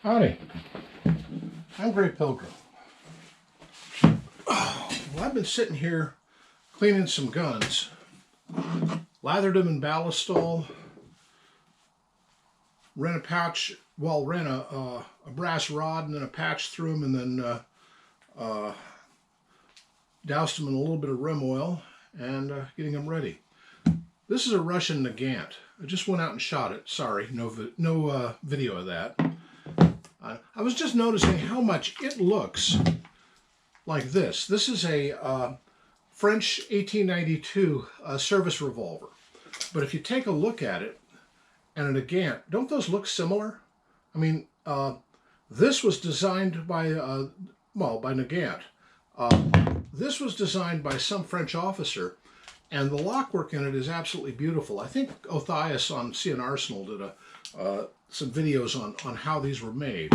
Howdy. I'm Gray Pilgrim. Well, I've been sitting here cleaning some guns. Lathered them in ballistol. Ran a patch, well, ran a brass rod and then a patch through them, and then doused them in a little bit of rim oil and getting them ready. This is a Russian Nagant. I just went out and shot it. Sorry, no video of that. I was just noticing how much it looks like this. This is a French 1892 service revolver. But if you take a look at it, and a Nagant, don't those look similar? I mean, this was designed by, by Nagant. This was designed by some French officer, and the lockwork in it is absolutely beautiful. I think Othnius on CN Arsenal did some videos on how these were made.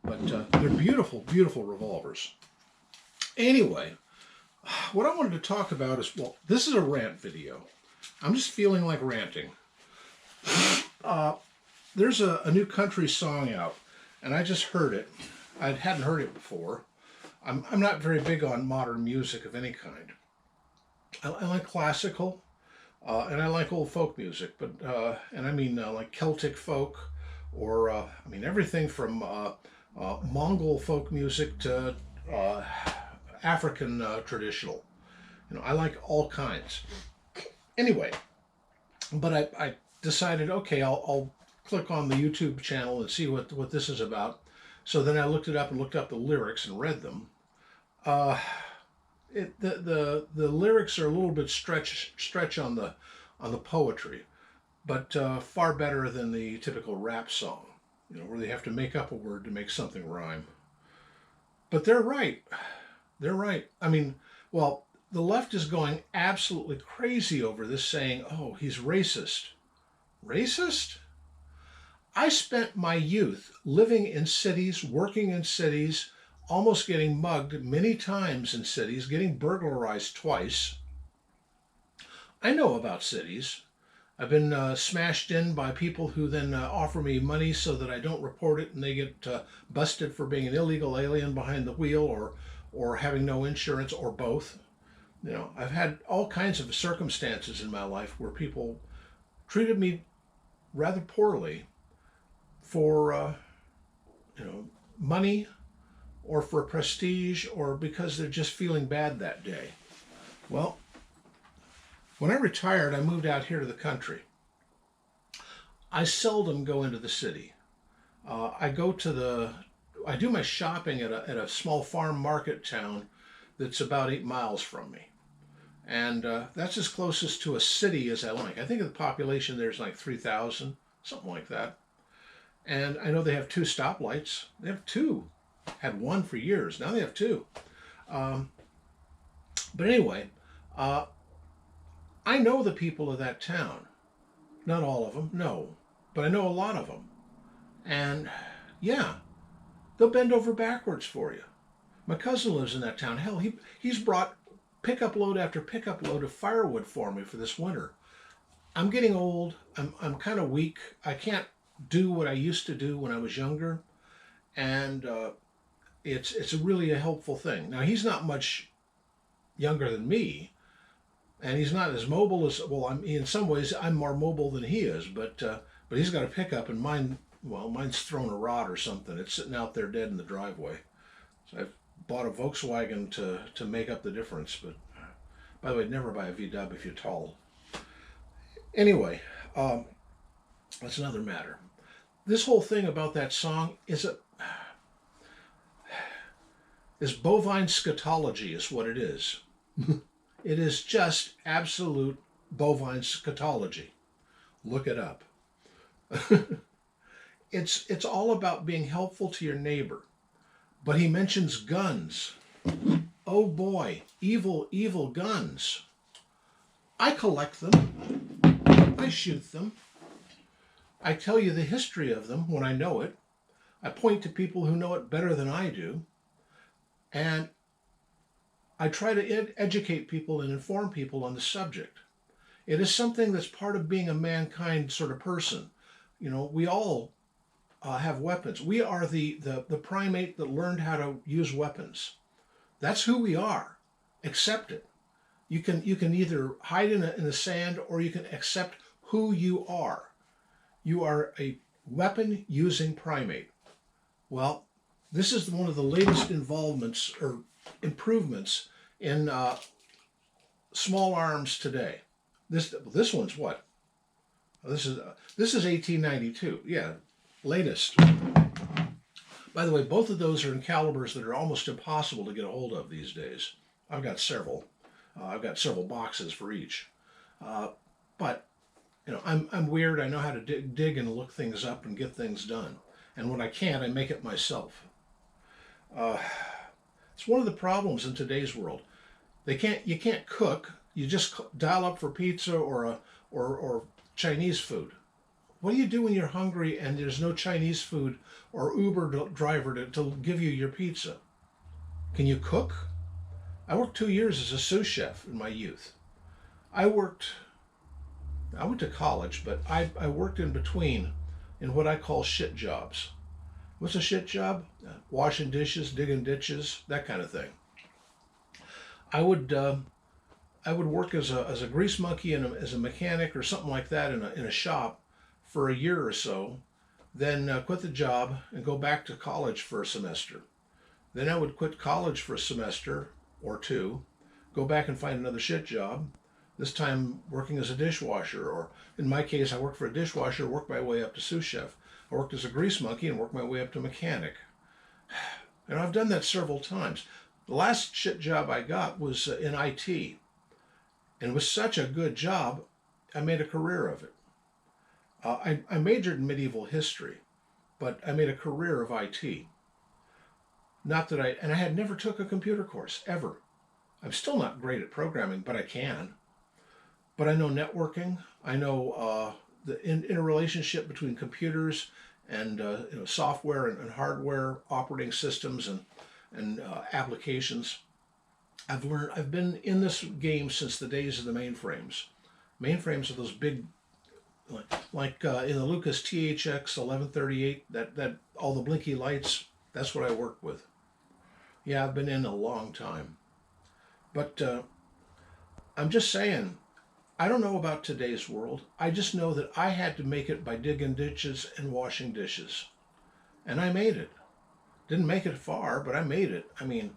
But they're beautiful, beautiful revolvers. Anyway, what I wanted to talk about is, well, this is a rant video. I'm just feeling like ranting. There's a new country song out, and I just heard it. I hadn't heard it before. I'm not very big on modern music of any kind. I like classical, and I like old folk music, but and I mean like Celtic folk, or I mean everything from Mongol folk music to African traditional. You know, I like all kinds. Anyway, but I decided, okay, I'll click on the YouTube channel and see what this is about. So then I looked it up and looked up the lyrics and read them. The lyrics are a little bit stretch on the poetry, but far better than the typical rap song, you know, where they have to make up a word to make something rhyme. But they're right. They're right. I mean, well, the left is going absolutely crazy over this, saying, oh, he's racist. Racist? I spent my youth living in cities, working in cities, almost getting mugged many times in cities, getting burglarized twice. I know about cities. I've been smashed in by people who then offer me money so that I don't report it, and they get busted for being an illegal alien behind the wheel, or having no insurance, or both. You know, I've had all kinds of circumstances in my life where people treated me rather poorly for money, or for prestige, or because they're just feeling bad that day. Well, when I retired, I moved out here to the country. I seldom go into the city. I do my shopping at a small farm market town that's about 8 miles from me. And that's as closest to a city as I like. I think the population there's like 3,000, something like that. And I know they have 2 stoplights. They have 2. Had 1 for years. Now they have 2. But anyway, I know the people of that town. Not all of them, no. But I know a lot of them. And yeah, they'll bend over backwards for you. My cousin lives in that town. Hell, he's brought pickup load after pickup load of firewood for me for this winter. I'm getting old. I'm kind of weak. I can't do what I used to do when I was younger. And it's really a helpful thing. Now, he's not much younger than me, and he's not as mobile as, well, in some ways I'm more mobile than he is, but he's got a pickup, and mine's thrown a rod or something. It's sitting out there dead in the driveway. So I've bought a Volkswagen to make up the difference. But by the way, never buy a VW if you're tall. Anyway, that's another matter. This whole thing about that song is bovine scatology is what it is. It is just absolute bovine scatology. Look it up. It's all about being helpful to your neighbor. But he mentions guns. Oh boy, evil, evil guns. I collect them. I shoot them. I tell you the history of them when I know it. I point to people who know it better than I do. And I try to educate people and inform people on the subject. It is something that's part of being a mankind sort of person. You know, we all have weapons. We are the primate that learned how to use weapons. That's who we are. Accept it. You can either hide in the sand, or you can accept who you are. You are a weapon using primate. Well, this is one of the latest involvements or improvements in small arms today. This one's what? This is 1892. Yeah, latest. By the way, both of those are in calibers that are almost impossible to get a hold of these days. I've got several. I've got several boxes for each. But you know, I'm weird. I know how to dig and look things up and get things done. And when I can't, I make it myself. It's one of the problems in today's world. You can't cook. You just dial up for pizza or Chinese food. What do you do when you're hungry and there's no Chinese food or Uber driver to give you your pizza? Can you cook? I worked 2 years as a sous chef in my youth. I went to college, but I worked in between in what I call shit jobs. What's a shit job? Washing dishes, digging ditches, that kind of thing. I would work as a grease monkey and as a mechanic or something like that in a shop for a year or so, then quit the job and go back to college for a semester. Then I would quit college for a semester or two, go back and find another shit job, this time working as a dishwasher, or in my case, I worked for a dishwasher, worked my way up to sous chef. I worked as a grease monkey and worked my way up to mechanic. And I've done that several times. The last shit job I got was in IT. And it was such a good job, I made a career of it. I majored in medieval history, but I made a career of IT. Not that I had never took a computer course, ever. I'm still not great at programming, but I can. But I know networking. I know the interrelationship between computers and software and hardware, operating systems and applications. I've been in this game since the days of the mainframes. Mainframes are those big, like in the Lucas THX 1138, that all the blinky lights. That's what I work with. Yeah, I've been in a long time. But I'm just saying, I don't know about today's world. I just know that I had to make it by digging ditches and washing dishes. And I made it. Didn't make it far, but I made it. I mean,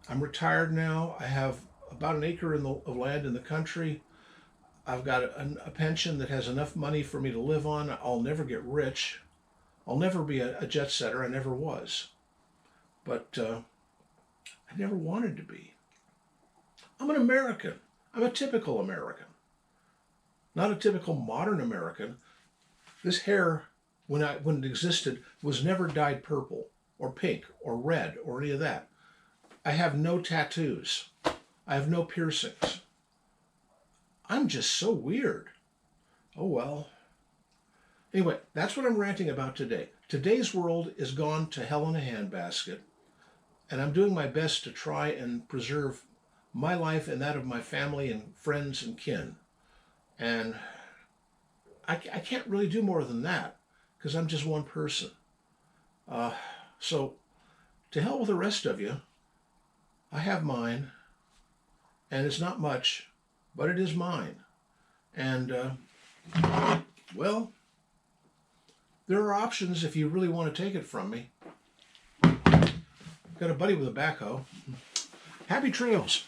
I'm retired now. I have about an acre of land in the country. I've got a pension that has enough money for me to live on. I'll never get rich. I'll never be a jet setter. I never was. But I never wanted to be. I'm an American. I'm a typical American. Not a typical modern American. This hair, when it existed, was never dyed purple or pink or red or any of that. I have no tattoos. I have no piercings. I'm just so weird. Oh well. Anyway, that's what I'm ranting about today. Today's world is gone to hell in a handbasket, and I'm doing my best to try and preserve my life and that of my family and friends and kin. And I can't really do more than that because I'm just one person. So to hell with the rest of you. I have mine, and it's not much, but it is mine. And, well, there are options if you really want to take it from me. Got a buddy with a backhoe. Happy trails.